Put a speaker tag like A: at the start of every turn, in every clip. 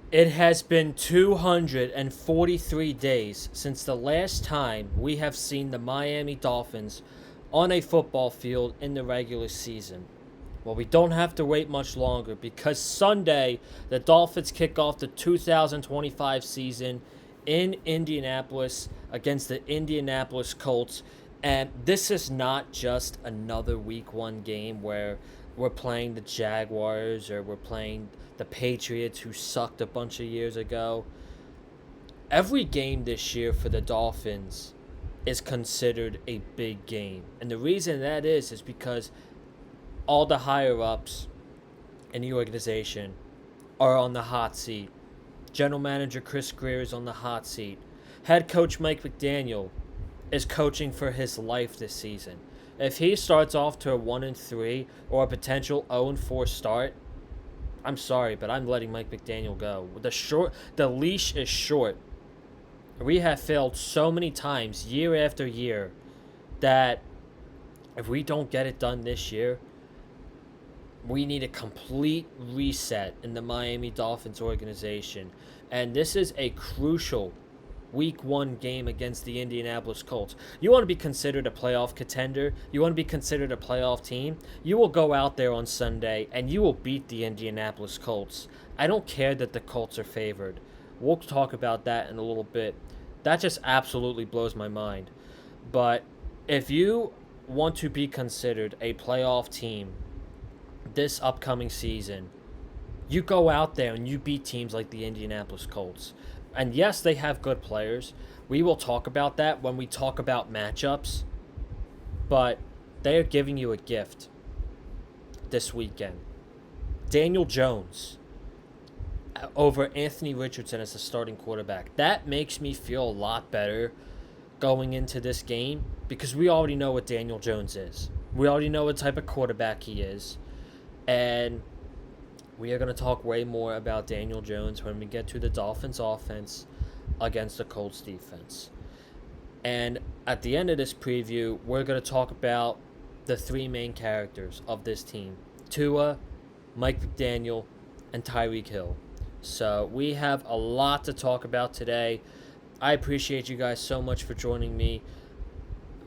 A: It has been 243 days since the last time we have seen the Miami Dolphins on a football field in the regular season. Well, we don't have to wait much longer because Sunday, the Dolphins kick off the 2025 season in Indianapolis against the Indianapolis Colts. And this is not just another week one game where we're playing the Jaguars or we're playing the Patriots who sucked a bunch of years ago. Every game this year for the Dolphins is considered a big game. And the reason that is because all the higher ups in the organization are on the hot seat. General Manager Chris Greer is on the hot seat. Head coach Mike McDaniel is coaching for his life this season. If he starts off to a 1-3 or a potential 0-4 start, I'm sorry, but I'm letting Mike McDaniel go. The leash is short. We have failed so many times year after year that if we don't get it done this year, we need a complete reset in the Miami Dolphins organization. And this is a crucial week one game against the Indianapolis Colts. You want to be considered a playoff contender, you want to be considered a playoff team, you will go out there on Sunday and you will beat the Indianapolis Colts. I don't care that the Colts are favored. We'll talk about that in a little bit. That just absolutely blows my mind. But if you want to be considered a playoff team this upcoming season, you go out there and you beat teams like the Indianapolis Colts. And yes, they have good players. We will talk about that when we talk about matchups. But they are giving you a gift this weekend. Daniel Jones over Anthony Richardson as the starting quarterback. That makes me feel a lot better going into this game because we already know what Daniel Jones is. We already know what type of quarterback he is. And we are going to talk way more about Daniel Jones when we get to the Dolphins offense against the Colts defense. And at the end of this preview, we're going to talk about the three main characters of this team: Tua, Mike McDaniel, and Tyreek Hill. So we have a lot to talk about today. I appreciate you guys so much for joining me.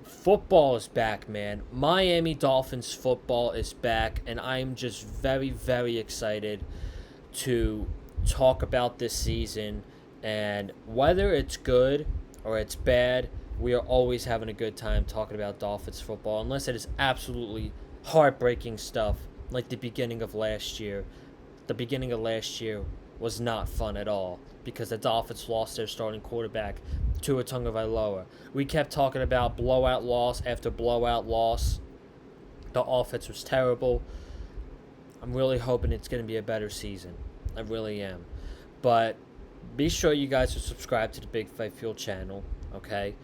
A: Football is back, man. Miami Dolphins football is back, and I'm just very, very excited to talk about this season. And whether it's good or it's bad, we are always having a good time talking about Dolphins football, unless it is absolutely heartbreaking stuff like the beginning of last year. The beginning of last year was not fun at all because the Dolphins lost their starting quarterback, Tua Tagovailoa. We kept talking about blowout loss after blowout loss. The offense was terrible. I'm really hoping it's going to be a better season. I really am. But be sure you guys are subscribed to the Big Fight Fuel channel, okay?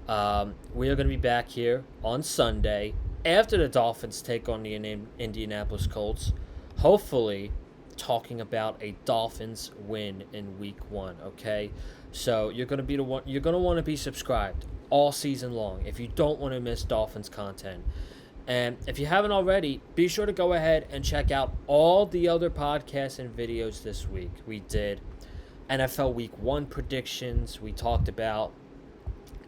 A: We are going to be back here on Sunday after the Dolphins take on the Indianapolis Colts. Hopefully talking about a Dolphins win in week one, okay? So you're going to want to be subscribed all season long if you don't want to miss Dolphins content. And if you haven't already, be sure to go ahead and check out all the other podcasts and videos this week. We did NFL week 1 predictions. We talked about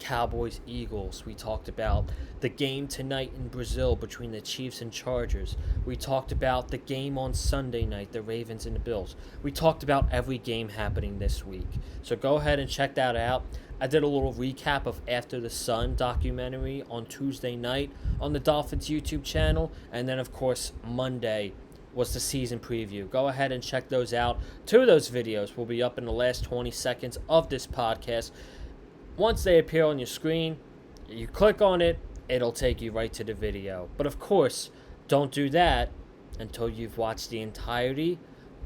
A: Cowboys, Eagles. We talked about the game tonight in Brazil between the Chiefs and Chargers. We talked about the game on Sunday night, the Ravens and the Bills. We talked about every game happening this week. So go ahead and check that out. I did a little recap of After the Sun documentary on Tuesday night on the Dolphins YouTube channel. And then, of course, Monday was the season preview. Go ahead and check those out. 2 of those videos will be up in the last 20 seconds of this podcast. Once they appear on your screen, you click on it, it'll take you right to the video. But of course, don't do that until you've watched the entirety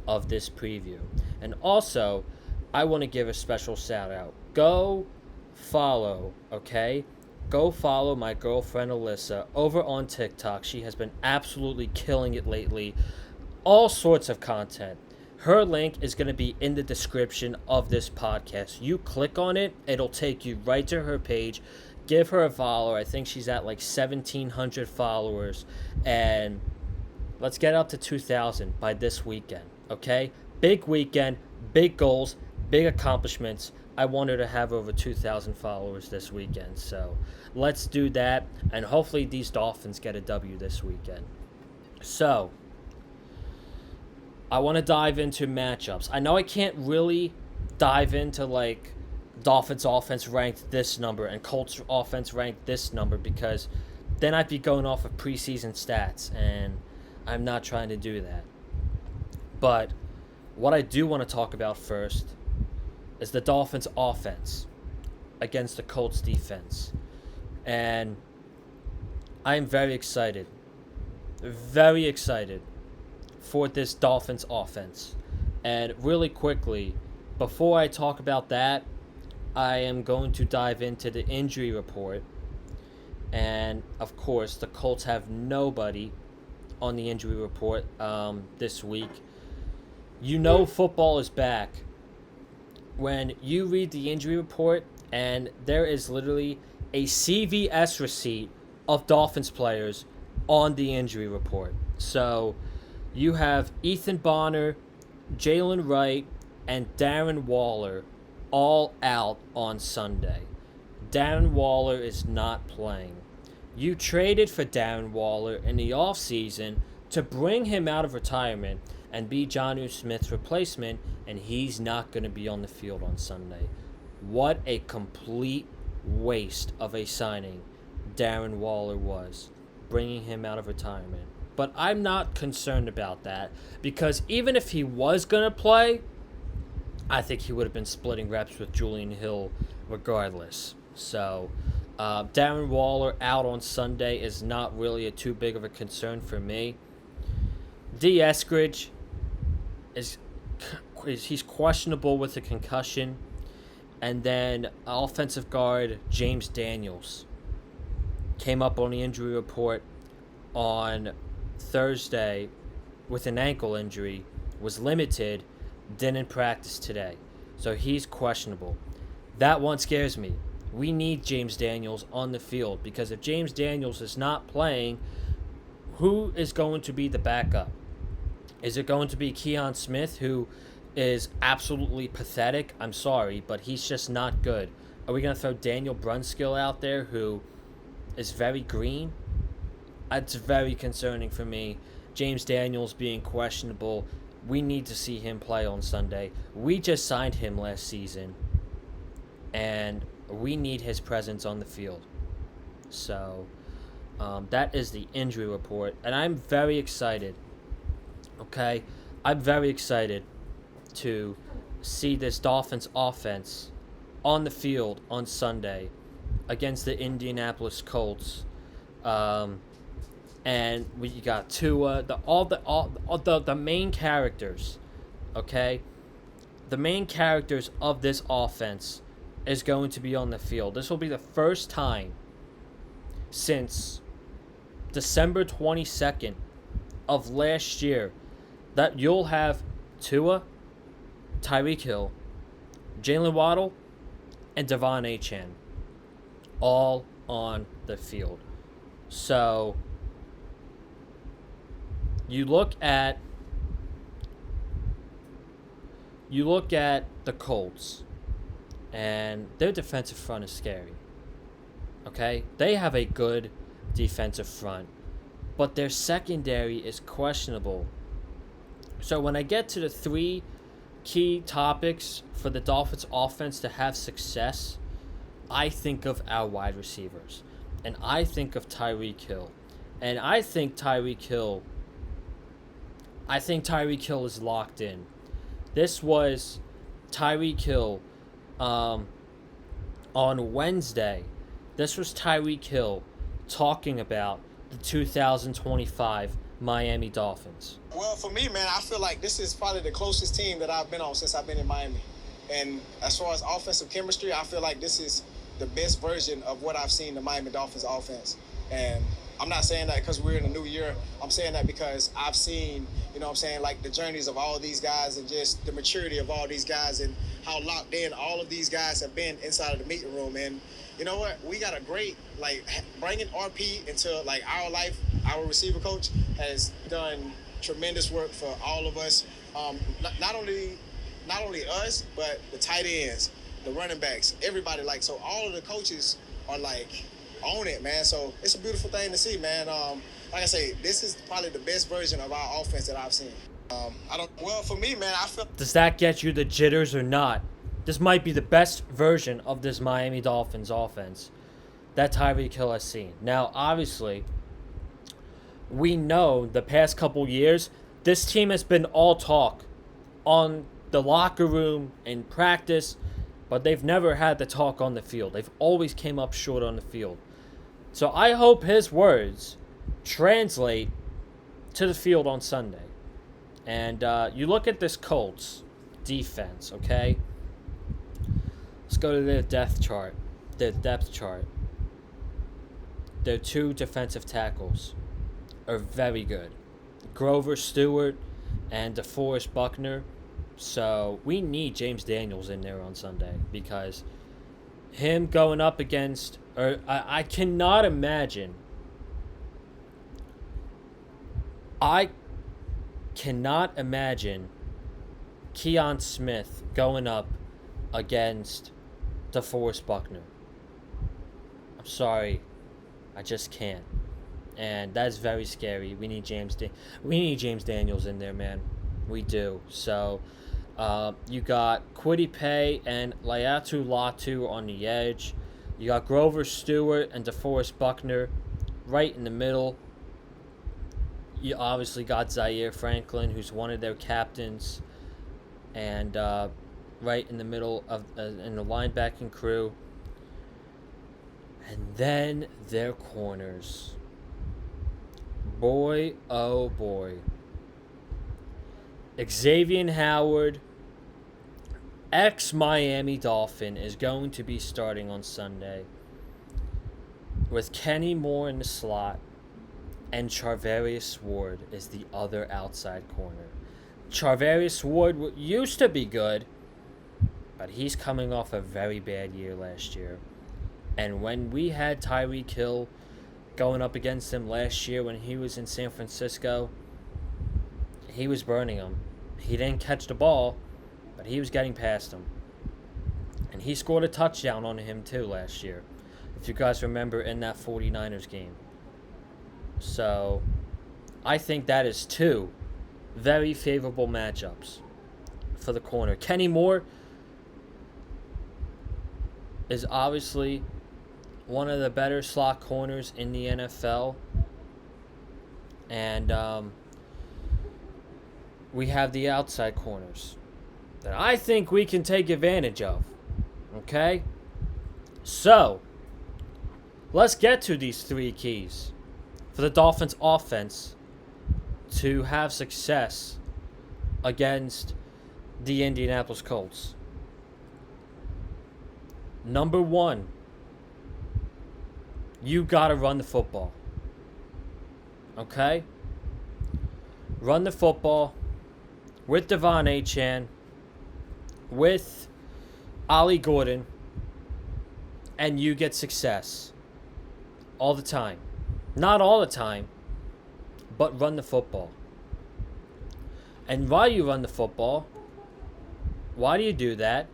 A: of this preview. And also, I want to give a special shout out. Go follow, okay? Go follow my girlfriend Alyssa over on TikTok. She has been absolutely killing it lately. All sorts of content. Her link is going to be in the description of this podcast. You click on it, it'll take you right to her page. Give her a follow. I think she's at like 1,700 followers. And let's get up to 2,000 by this weekend, okay? Big weekend, big goals, big accomplishments. I want her to have over 2,000 followers this weekend. So let's do that. And hopefully these Dolphins get a W this weekend. So I want to dive into matchups. I know I can't really dive into like Dolphins offense ranked this number and Colts offense ranked this number because then I'd be going off of preseason stats, and I'm not trying to do that. But what I do want to talk about first is the Dolphins offense against the Colts defense. And I am very excited for this Dolphins offense. And really quickly, before I talk about that, I am going to dive into the injury report. And of course, the Colts have nobody on the injury report this week. You know football is back when you read the injury report and there is literally a CVS receipt of Dolphins players on the injury report. So you have Ethan Bonner, Jalen Wright, and Darren Waller all out on Sunday. Darren Waller is not playing. You traded for Darren Waller in the offseason to bring him out of retirement and be Jonnu Smith's replacement, and he's not going to be on the field on Sunday. What a complete waste of a signing Darren Waller was, bringing him out of retirement. But I'm not concerned about that because even if he was going to play, I think he would have been splitting reps with Julian Hill regardless. So Darren Waller out on Sunday is not really too big of a concern for me. D. Eskridge he's questionable with a concussion. And then offensive guard James Daniels came up on the injury report on Thursday with an ankle injury, was limited, didn't practice today. So he's questionable. That one scares me. We need James Daniels on the field because if James Daniels is not playing, who is going to be the backup? Is it going to be Keon Smith, who is absolutely pathetic? I'm sorry, but he's just not good. Are we going to throw Daniel Brunskill out there, who is very green? It's very concerning for me. James Daniels being questionable. We need to see him play on Sunday. We just signed him last season, and we need his presence on the field. So that is the injury report, and I'm very excited. Okay, I'm very excited to see this Dolphins offense on the field on Sunday against the Indianapolis Colts. And we got Tua, the main characters, okay? The main characters of this offense is going to be on the field. This will be the first time since December 22nd of last year that you'll have Tua, Tyreek Hill, Jalen Waddle, and Devon Achane all on the field. So you look at the Colts, and their defensive front is scary. Okay? They have a good defensive front, but their secondary is questionable. So when I get to the three key topics for the Dolphins offense to have success, I think of our wide receivers, and I think of Tyreek Hill. And I think Tyreek Hill is locked in. This was Tyreek Hill on Wednesday. This was Tyreek Hill talking about the 2025 Miami Dolphins.
B: Well, for me, man, I feel like this is probably the closest team that I've been on since I've been in Miami. And as far as offensive chemistry, I feel like this is the best version of what I've seen the Miami Dolphins offense. And I'm not saying that because we're in a new year. I'm saying that because I've seen, like the journeys of all these guys and just the maturity of all these guys and how locked in all of these guys have been inside of the meeting room. And you know what? We got a great, bringing RP into, our life. Our receiver coach has done tremendous work for all of us. Not only not only us, but the tight ends, the running backs, everybody. Like, so all of the coaches are like on it, man. So it's a beautiful thing to see, man. Like I say, this is probably the best version of our offense that I've seen. I don't. Well, for me, man, I feel.
A: Does that get you the jitters or not? This might be the best version of this Miami Dolphins offense that Tyreek Hill has seen. Now, obviously, we know the past couple years, this team has been all talk on the locker room and practice, but they've never had the talk on the field. They've always came up short on the field. So I hope his words translate to the field on Sunday. And you look at this Colts defense, okay? Let's go to their depth chart. Their depth chart. Their two defensive tackles are very good. Grover Stewart and DeForest Buckner. So we need James Daniels in there on Sunday because him going up against, or I cannot imagine. I cannot imagine Keon Smith going up against DeForest Buckner. I'm sorry, I just can't, and that's very scary. We need James Daniels in there, man. We do. So, you got Kwity Paye and Laiatu Latu on the edge. You got Grover Stewart and DeForest Buckner right in the middle. You obviously got Zaire Franklin, who's one of their captains, and right in the middle of in the linebacking crew. And then their corners. Boy, oh boy. Xavier Howard, ex-Miami Dolphin, is going to be starting on Sunday with Kenny Moore in the slot, and Charvarius Ward is the other outside corner. Charvarius Ward used to be good, but he's coming off a very bad year last year. And when we had Tyreek Hill going up against him last year when he was in San Francisco, he was burning him. He didn't catch the ball, but he was getting past him. And he scored a touchdown on him too last year, if you guys remember, in that 49ers game. So, I think that is two very favorable matchups for the corner. Kenny Moore is obviously one of the better slot corners in the NFL. And we have the outside corners that I think we can take advantage of. Okay? So, let's get to these three keys for the Dolphins offense to have success against the Indianapolis Colts. Number one, you gotta run the football. Okay? Run the football with Devon Achane, with Ollie Gordon, and you get success all the time. Not all the time, but run the football. And while you run the football, why do you do that?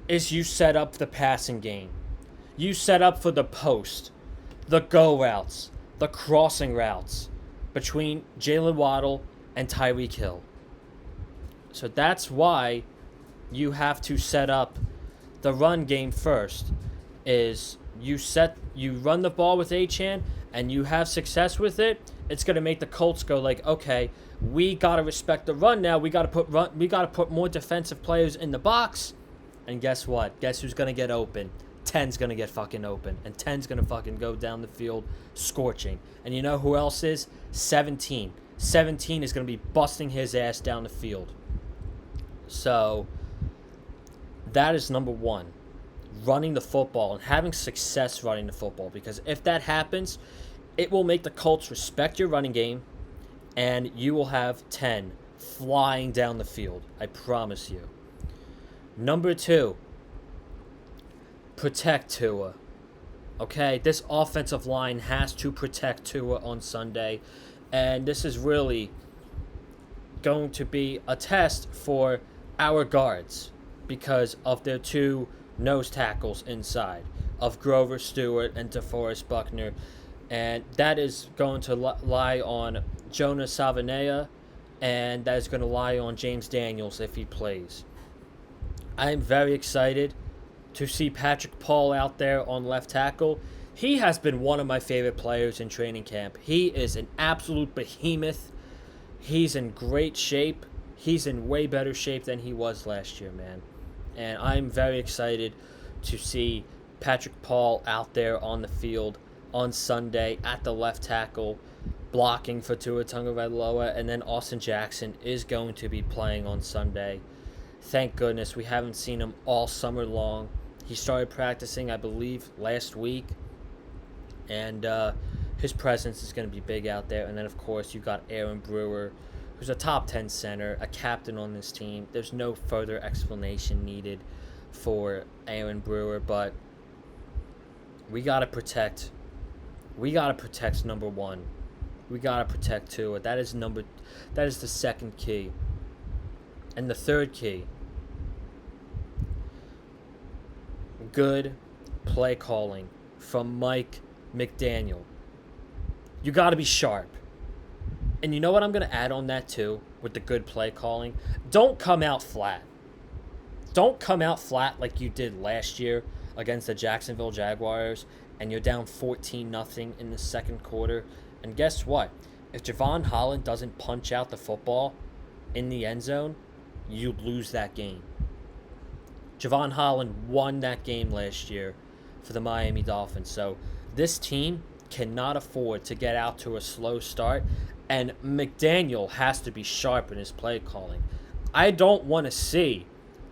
A: Is you set up the passing game. You set up for the post, the go routes, the crossing routes between Jalen Waddle and Tyreek Hill. So that's why you have to set up the run game first. Is you run the ball with Achane and you have success with it. It's gonna make the Colts go like, okay, we gotta respect the run now. We gotta put more defensive players in the box. And guess what? Guess who's gonna get open? 10's gonna get fucking open, and 10's gonna fucking go down the field scorching. And you know who else is? 17. 17 is gonna be busting his ass down the field. So that is number one. Running the football and having success running the football, because if that happens, it will make the Colts respect your running game, and you will have 10 flying down the field. I promise you. Number two, protect Tua. Okay, this offensive line has to protect Tua on Sunday, and this is really going to be a test for our guards because of their two nose tackles inside of Grover Stewart and DeForest Buckner. And that is going to lie on Jonas Savanea, and that is going to lie on James Daniels if he plays. I am very excited to see Patrick Paul out there on left tackle. He has been one of my favorite players in training camp. He is an absolute behemoth. He's in great shape. He's in way better shape than he was last year, man. And I'm very excited to see Patrick Paul out there on the field on Sunday at the left tackle, blocking for Tua Tagovailoa, and then Austin Jackson is going to be playing on Sunday. Thank goodness we haven't seen him all summer long. He started practicing, I believe, last week, and his presence is going to be big out there. And then, of course, you got Aaron Brewer, who's a top 10 center, a captain on this team. There's no further explanation needed for Aaron Brewer, but we got to protect. We got to protect number one. We got to protect Tua. That is the second key. And the third key, good play calling from Mike McDaniel. You got to be sharp. And you know what I'm going to add on that too with the good play calling? Don't come out flat. Don't come out flat like you did last year against the Jacksonville Jaguars and you're down 14-0 in the second quarter. And guess what? If Javon Holland doesn't punch out the football in the end zone, you lose that game. Javon Holland won that game last year for the Miami Dolphins. So this team cannot afford to get out to a slow start, and McDaniel has to be sharp in his play calling. I don't want to see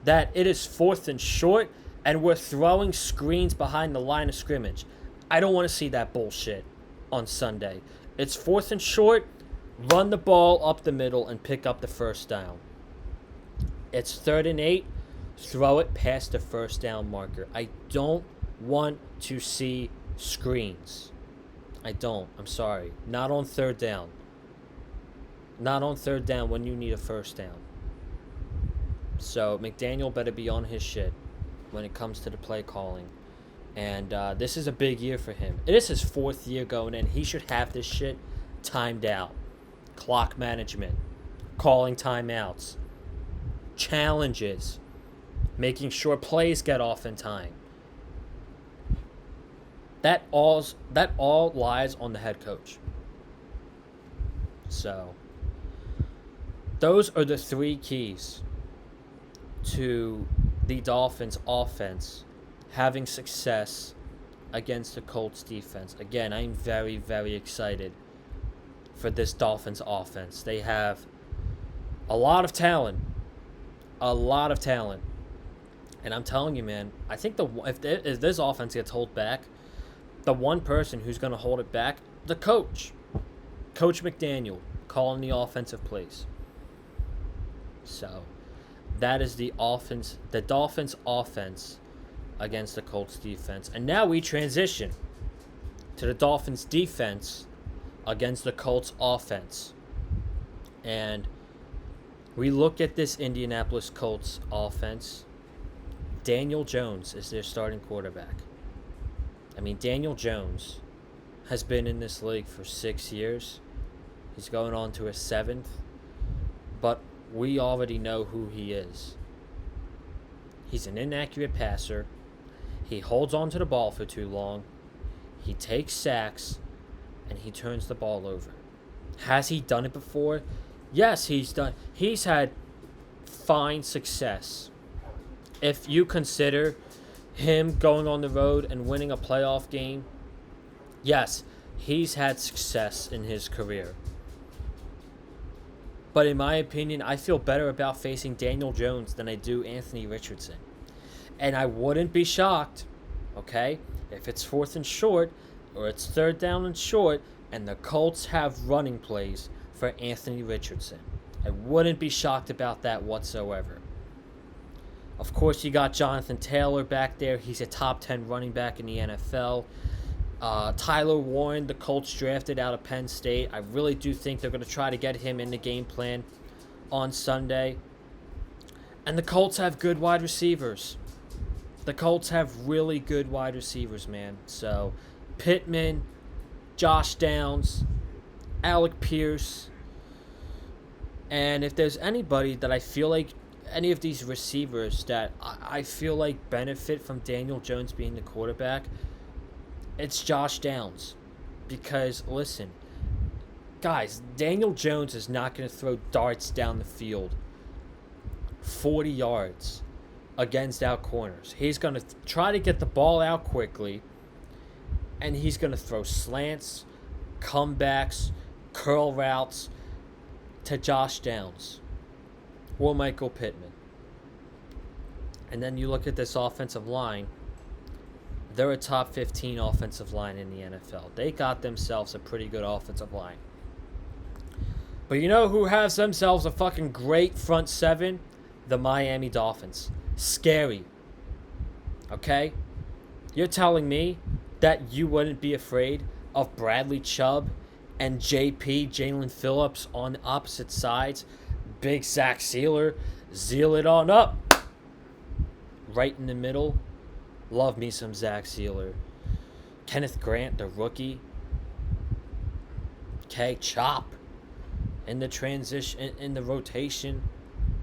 A: that it is 4th and short and we're throwing screens behind the line of scrimmage. I don't want to see that bullshit on Sunday. It's 4th and short, run the ball up the middle and pick up the first down. It's 3rd and 8, throw it past the first down marker. I don't want to see screens. I don't. I'm sorry. Not on 3rd down. Not on 3rd down when you need a first down. So McDaniel better be on his shit when it comes to the play calling. And this is a big year for him. It is his 4th year going in. He should have this shit timed out. Clock management. Calling timeouts. Challenges. Making sure plays get off in time. That all lies on the head coach. So, those are the 3 keys to the Dolphins' offense having success against the Colts' defense. Again, I'm very, very excited for this Dolphins' offense. They have a lot of talent. A lot of talent. And I'm telling you, man, I think if this offense gets held back, the one person who's going to hold it back, the coach. Coach McDaniel calling the offensive plays. So, that is the Dolphins' offense against the Colts defense. And now we transition to the Dolphins' defense against the Colts offense. And we look at this Indianapolis Colts offense. Daniel Jones is their starting quarterback. I mean, Daniel Jones has been in this league for 6 years. He's going on to his 7th. But we already know who he is. He's an inaccurate passer. He holds on to the ball for too long. He takes sacks. And he turns the ball over. Has he done it before? Yes, he's had fine success. If you consider him going on the road and winning a playoff game, yes, he's had success in his career. But in my opinion, I feel better about facing Daniel Jones than I do Anthony Richardson. And I wouldn't be shocked, okay, if it's 4th and short or it's 3rd down and short and the Colts have running plays for Anthony Richardson. I wouldn't be shocked about that whatsoever. Of course, you got Jonathan Taylor back there. He's a top 10 running back in the NFL. Tyler Warren, the Colts drafted out of Penn State. I really do think they're going to try to get him in the game plan on Sunday. And the Colts have good wide receivers. The Colts have really good wide receivers, man. So, Pittman, Josh Downs, Alec Pierce. And if there's anybody that I feel like, any of these receivers that I feel like benefit from Daniel Jones being the quarterback, it's Josh Downs. Because, listen, guys, Daniel Jones is not going to throw darts down the field 40 yards against our corners. He's going to try to get the ball out quickly, and he's going to throw slants, comebacks, curl routes to Josh Downs or Michael Pittman. And then you look at this offensive line. They're a top 15 offensive line in the NFL. They got themselves a pretty good offensive line. But you know who has themselves a fucking great front seven? The Miami Dolphins. Scary. Okay? You're telling me that you wouldn't be afraid of Bradley Chubb and JP, Jalen Phillips, on opposite sides? Big Zach Sealer, zeal it on up. Right in the middle. Love me some Zach Sealer. Kenneth Grant, the rookie. Okay, chop. In the transition, in the rotation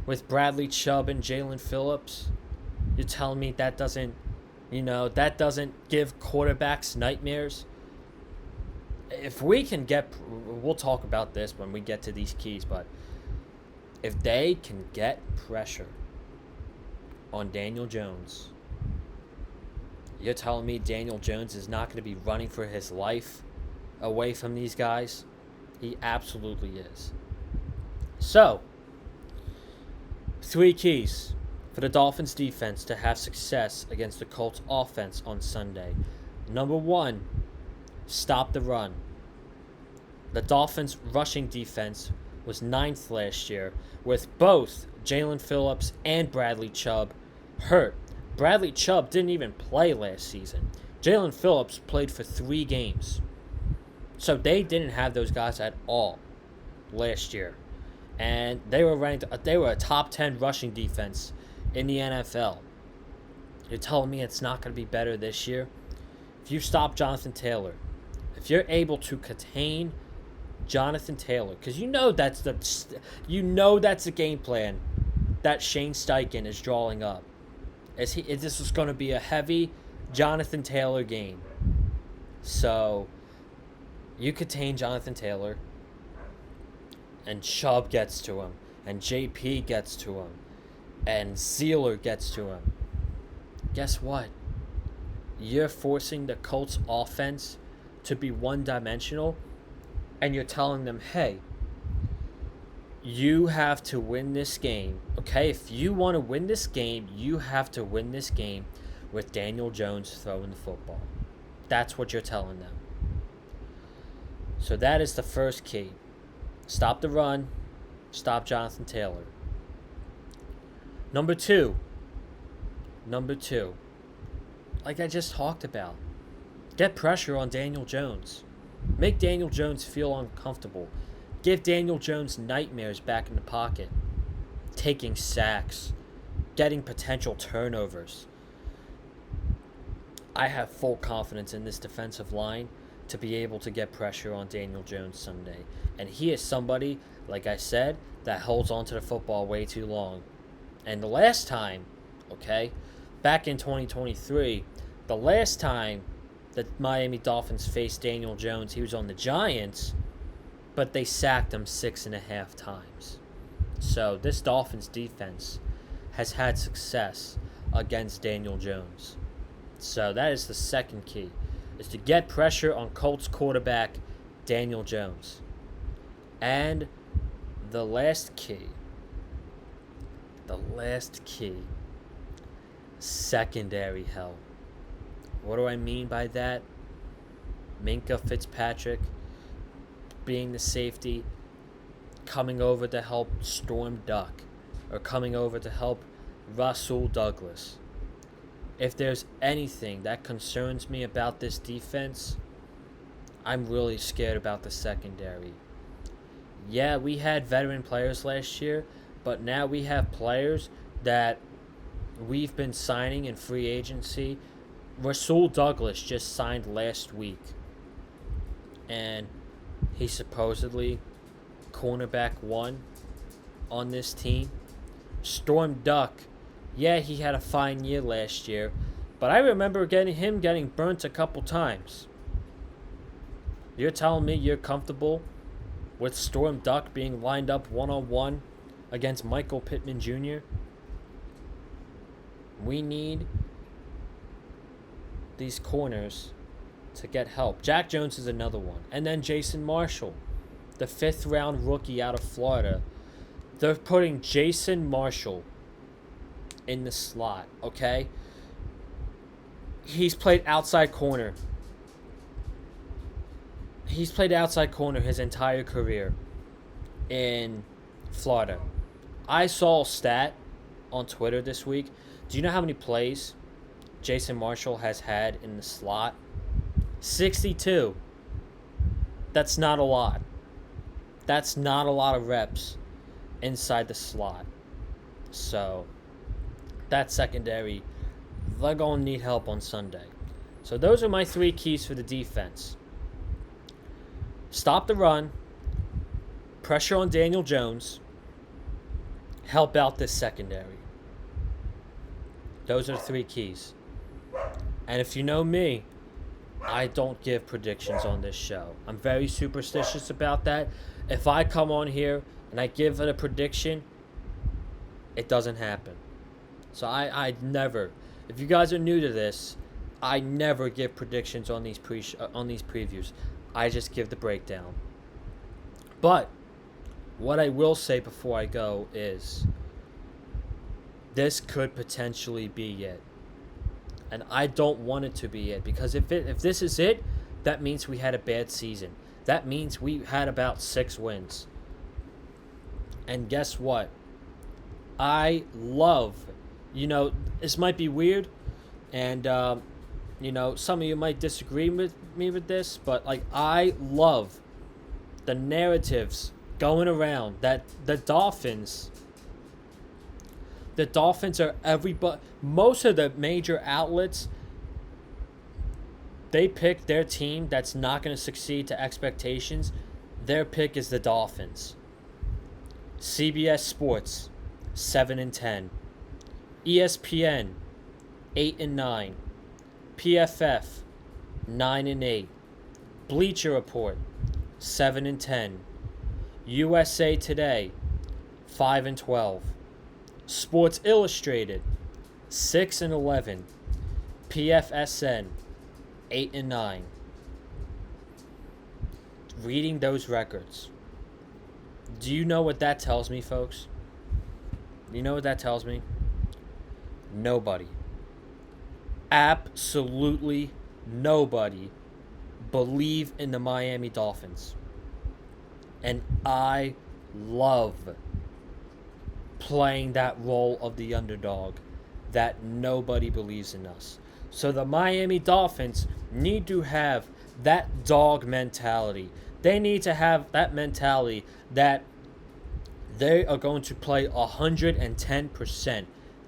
A: with Bradley Chubb and Jalen Phillips. You're telling me that doesn't give quarterbacks nightmares? If we can get, we'll talk about this when we get to these keys, but if they can get pressure on Daniel Jones, you're telling me Daniel Jones is not going to be running for his life away from these guys? He absolutely is. So, 3 keys for the Dolphins defense to have success against the Colts offense on Sunday. Number 1, stop the run. The Dolphins rushing defense was 9th last year, with both Jalen Phillips and Bradley Chubb hurt. Bradley Chubb didn't even play last season. Jalen Phillips played for 3 games. So they didn't have those guys at all last year. And they were a top 10 rushing defense in the NFL. You're telling me it's not going to be better this year? If you stop Jonathan Taylor, if you're able to contain Jonathan Taylor, because you know that's the game plan that Shane Steichen is drawing up. This is going to be a heavy Jonathan Taylor game. So you contain Jonathan Taylor, and Chubb gets to him, and JP gets to him, and Zealer gets to him. Guess what? You're forcing the Colts offense to be one-dimensional, and you're telling them, hey, you have to win this game, okay? If you want to win this game, you have to win this game with Daniel Jones throwing the football. That's what you're telling them. So that is the first key. Stop the run. Stop Jonathan Taylor. Number two, like I just talked about, get pressure on Daniel Jones. Make Daniel Jones feel uncomfortable. Give Daniel Jones nightmares back in the pocket. Taking sacks. Getting potential turnovers. I have full confidence in this defensive line to be able to get pressure on Daniel Jones Sunday. And he is somebody, like I said, that holds on to the football way too long. And the last time, okay, back in 2023, the last time the Miami Dolphins faced Daniel Jones, he was on the Giants, but they sacked him 6.5 times. So this Dolphins defense has had success against Daniel Jones. So that is the second key, is to get pressure on Colts quarterback Daniel Jones. And the last key, secondary help. What do I mean by that? Minkah Fitzpatrick being the safety, coming over to help Storm Duck, or coming over to help Rasul Douglas. If there's anything that concerns me about this defense, I'm really scared about the secondary. Yeah, we had veteran players last year, but now we have players that we've been signing in free agency. Rasul Douglas just signed last week, and he's supposedly cornerback 1 on this team. Storm Duck, yeah, he had a fine year last year, but I remember getting burnt a couple times. You're telling me you're comfortable with Storm Duck being lined up one-on-one against Michael Pittman Jr.? We need these corners to get help. Jack Jones is another one. And then Jason Marshall, the 5th-round rookie out of Florida. They're putting Jason Marshall in the slot, okay? He's played outside corner. He's played outside corner his entire career in Florida. I saw a stat on Twitter this week. Do you know how many plays Jason Marshall has had in the slot? 62. That's not a lot. That's not a lot of reps inside the slot. So, that secondary, they're going to need help on Sunday. So, those are my 3 keys for the defense. Stop the run, pressure on Daniel Jones, help out this secondary. Those are the 3 keys. And if you know me, I don't give predictions on this show. I'm very superstitious about that. If I come on here and I give it a prediction, it doesn't happen. So I never, if you guys are new to this, I never give predictions on these previews. I just give the breakdown. But what I will say before I go is this could potentially be it. And I don't want it to be it, because if this is it, that means we had a bad season. That means we had about 6 wins. And guess what? I love, this might be weird, and some of you might disagree with me with this, but I love the narratives going around that the Dolphins are everybody. Most of the major outlets, they pick their team that's not going to succeed to expectations. Their pick is the Dolphins. CBS Sports, 7-10. ESPN, 8-9. PFF, 9-8. Bleacher Report, 7-10. USA Today, 5-12. Sports Illustrated, 6-11. PFSN, 8-9. Reading those records, do you know what that tells me, folks? You know what that tells me? Nobody, absolutely nobody, believe in the Miami Dolphins. And I love playing that role of the underdog, that nobody believes in us. So the Miami Dolphins need to have that dog mentality. They need to have that mentality that they are going to play 110%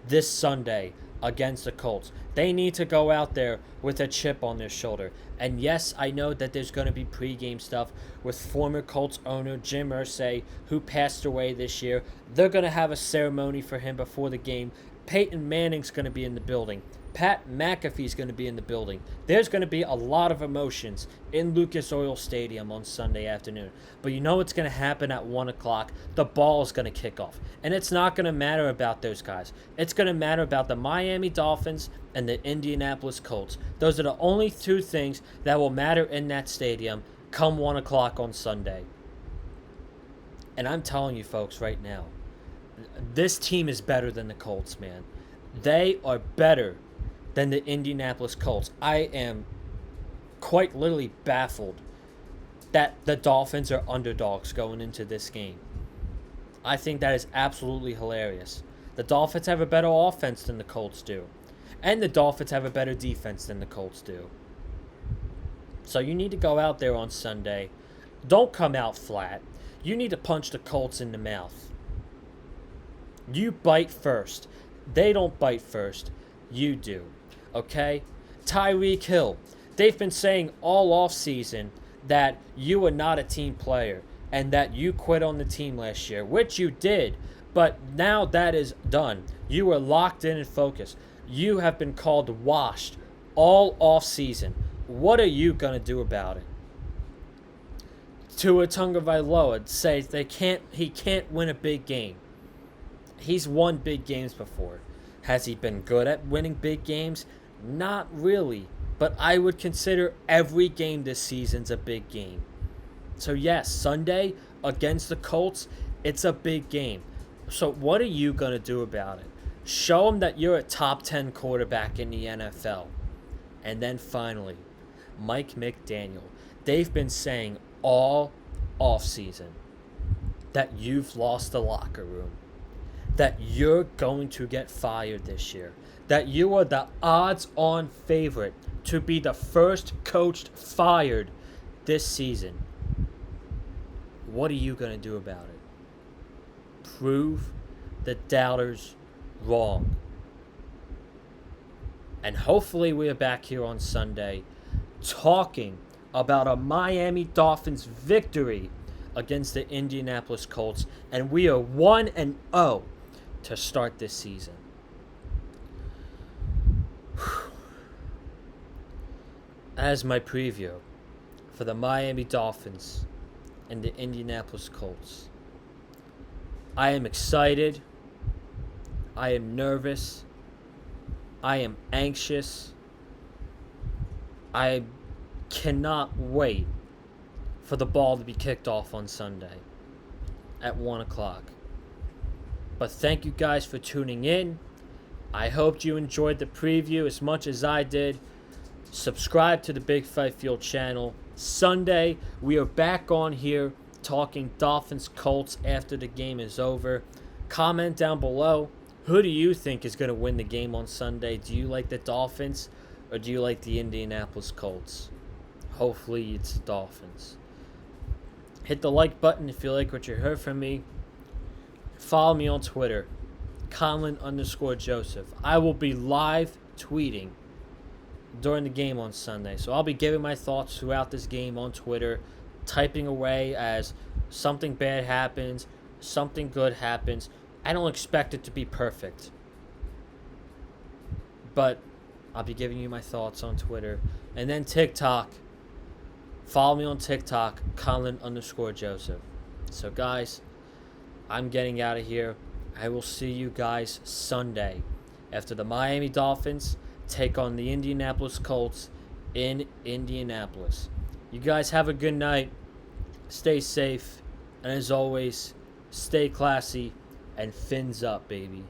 A: this Sunday against the Colts. They need to go out there with a chip on their shoulder. And yes, I know that there's going to be pregame stuff with former Colts owner Jim Irsay, who passed away this year. They're going to have a ceremony for him before the game. Peyton Manning's going to be in the building. Pat McAfee's going to be in the building. There's going to be a lot of emotions in Lucas Oil Stadium on Sunday afternoon. But you know what's going to happen at 1 o'clock? The ball is going to kick off. And it's not going to matter about those guys. It's going to matter about the Miami Dolphins and the Indianapolis Colts. Those are the only 2 things that will matter in that stadium come 1 o'clock on Sunday. And I'm telling you folks right now, this team is better than the Colts, man. They are better than the Indianapolis Colts. I am quite literally baffled that the Dolphins are underdogs going into this game. I think that is absolutely hilarious. The Dolphins have a better offense than the Colts do. And the Dolphins have a better defense than the Colts do. So you need to go out there on Sunday. Don't come out flat. You need to punch the Colts in the mouth. You bite first. They don't bite first. You do. Okay? Tyreek Hill. They've been saying all offseason that you are not a team player and that you quit on the team last year, which you did. But now that is done. You are locked in and focused. You have been called washed all offseason. What are you going to do about it? Tua Tagovailoa says he can't win a big game. He's won big games before. Has he been good at winning big games? Not really. But I would consider every game this season's a big game. So yes, Sunday against the Colts, it's a big game. So what are you going to do about it? Show them that you're a top 10 quarterback in the NFL. And then finally, Mike McDaniel. They've been saying all offseason that you've lost the locker room, that you're going to get fired this year, that you are the odds-on favorite to be the first coach fired this season. What are you going to do about it? Prove the doubters wrong. And hopefully we are back here on Sunday talking about a Miami Dolphins victory against the Indianapolis Colts. And we are 1-0 to start this season. As my preview for the Miami Dolphins and the Indianapolis Colts. I am excited. I am nervous. I am anxious. I cannot wait for the ball to be kicked off on Sunday at 1 o'clock. But thank you guys for tuning in. I hope you enjoyed the preview as much as I did. Subscribe to the Big Fight Field channel. Sunday, we are back on here talking Dolphins Colts after the game is over. Comment down below. Who do you think is going to win the game on Sunday? Do you like the Dolphins or do you like the Indianapolis Colts? Hopefully it's the Dolphins. Hit the like button if you like what you heard from me. Follow me on Twitter, Conlon_Joseph. I will be live tweeting during the game on Sunday. So I'll be giving my thoughts throughout this game on Twitter, typing away as something bad happens, something good happens. I don't expect it to be perfect, but I'll be giving you my thoughts on Twitter. And then TikTok. Follow me on TikTok, Conlon_Joseph. So guys, I'm getting out of here. I will see you guys Sunday after the Miami Dolphins take on the Indianapolis Colts in Indianapolis. You guys have a good night. Stay safe. And as always, stay classy and fins up, baby.